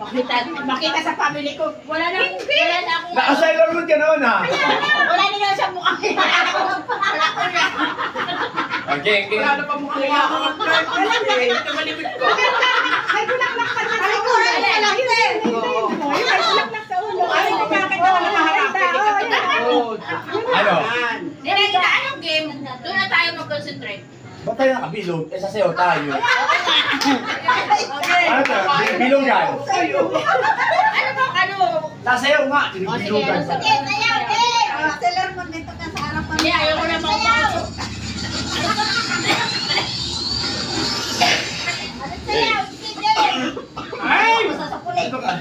Makita sa family ko. Wala na akong... Naka-Sailor Moon ka naman ha? Wala nila sa mukha. Wala ko na. Okay. Wala na pa mukha niya ako. Ito malimit ko. Ay, bulaklak ka na. Ay, kulay na lang. Ay, bulaklak sa ulo. Ay, nakakita ka na maharapin. Ano? Hindi, anong game? Doon na tayo mag-concentrate. Ba't tayo nakabilog? Eh, sasayaw tayo. Okay. Ano to? Bilog yan. Ano? Sasayaw nga. Bilogan. Sige, sayaw, eh. Sailor Moon, dito ka sa harapan. Hindi, ayoko na makapasok. Sayaw, sige. Ay! Masasapulit. Ito ka.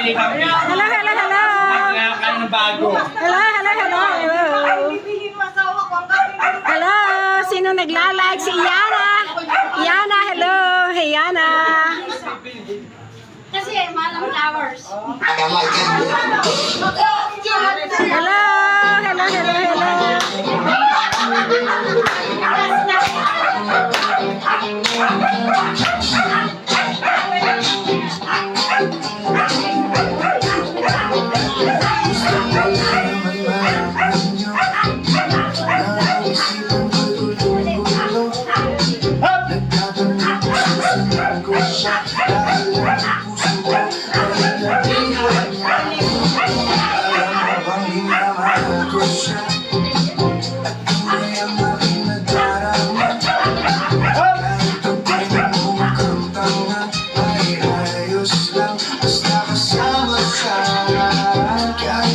ibang Hello, hello, hello. kaya ng bago. Hello, hello, hello. Bibilhin mo asawa ko ang kapit. Hello, sino nagla-like? Si Iyana. Iyana, hello. Hey, Iyana. Kasi malang flowers. Hello, hello, hello, hello.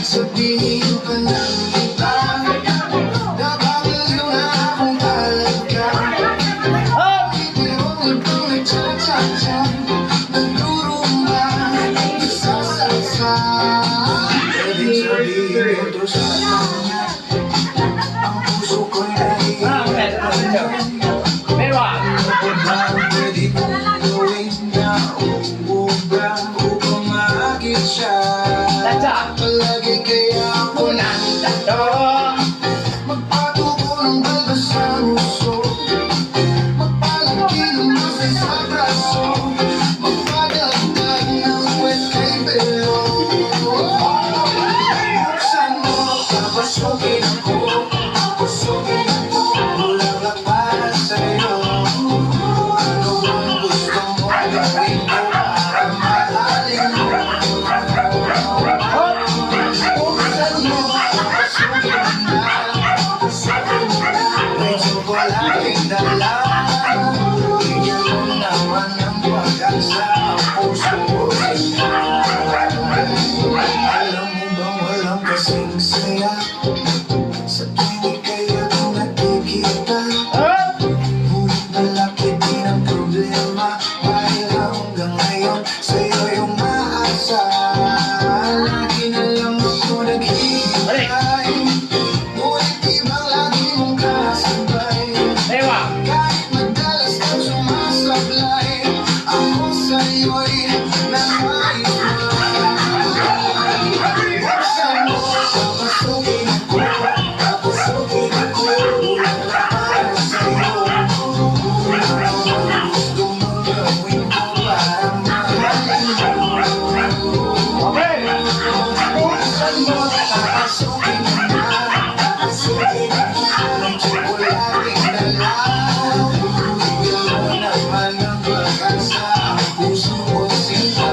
Sabihin ka ng iba, nababaliw na akong talaga. Mayroong ibang nagtsatsa-tsa, nagdurumba, nagsasaksa. Pwedeng sabihin ito sa kanya, ang puso ko'y naiintindihan. Pwede kong gawin na uubra upang maagit siya. Palagi kaya ako nandito, magpatubo ng balbas sa uso, magpalaki ng masay sa braso, magpadagdag ng wet kay belo. Buksan mo, papasukin ako, papasukin ako, bulaklak para sa'yo. Ano bang gusto mo gawin ko para mahalin mo? Walaking dala, bigyan mo naman ng pag-asa ang puso ko sa'yo. Alam mo bang walang kasing saya sa tuwing kayo nagkikita? Ngunit malaki din ang problema dahil hanggang ngayon sa'yo yung maasa. Lagi na lang ako naghihintay, ngunit ibang lagi mong kasabay. Kahit madalas kang sumasablay, ako sa'yo'y nais na. Buksan mo, papasukin ako, papasukin ako, para sa'yo. Gusto mong gawin ko para mahalin mo. Buksan mo, papasukin na, papasukin ako, ng tsokolating dala. Bigyan mo naman ng pag-asa ang puso ko sinta.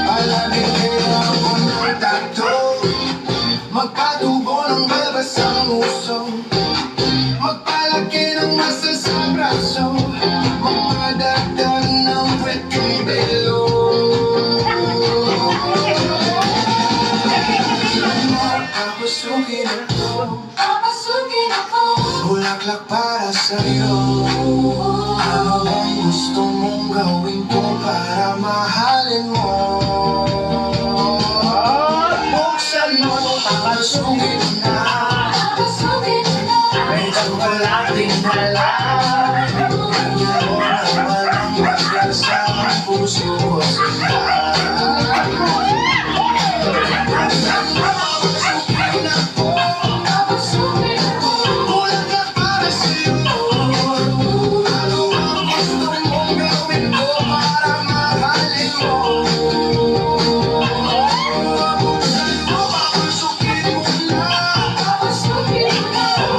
Palagi kaya ako ng takto, magpatubo ng balbas ang uso, magpalaki ng masa sa braso, magpadagdag ng wet kay belo. Papasukin ako, bulaklak para sa'yo. Ano bang gusto mong gawin ko para mahalin mo? Buksan mo, papasukin na, may tsokolating dala. Bigyan mo naman ang pag-asa ang puso ko sa'yo. Bulaklak para sa'yo. Ano ang gusto mong gawin ko para mahalin mo? Buksan mo, papasukin mo na,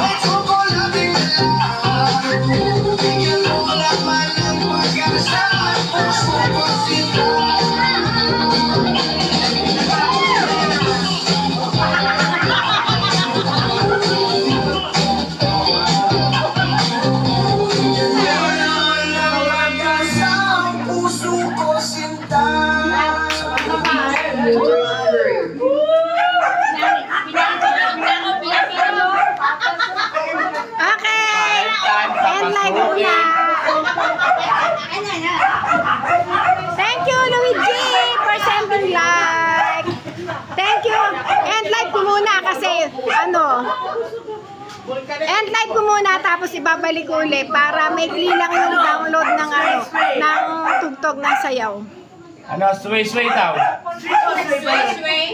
may tsokolating dala. Bigyan mo naman ng pag-asa ang puso ko sinta. you. End live ko muna kasi, ano, end live ko muna tapos ibabalik ko ulit para may lang yung download ng, ano, ng tugtog ng sayaw. Ano, sway-sway daw. Sway, sway.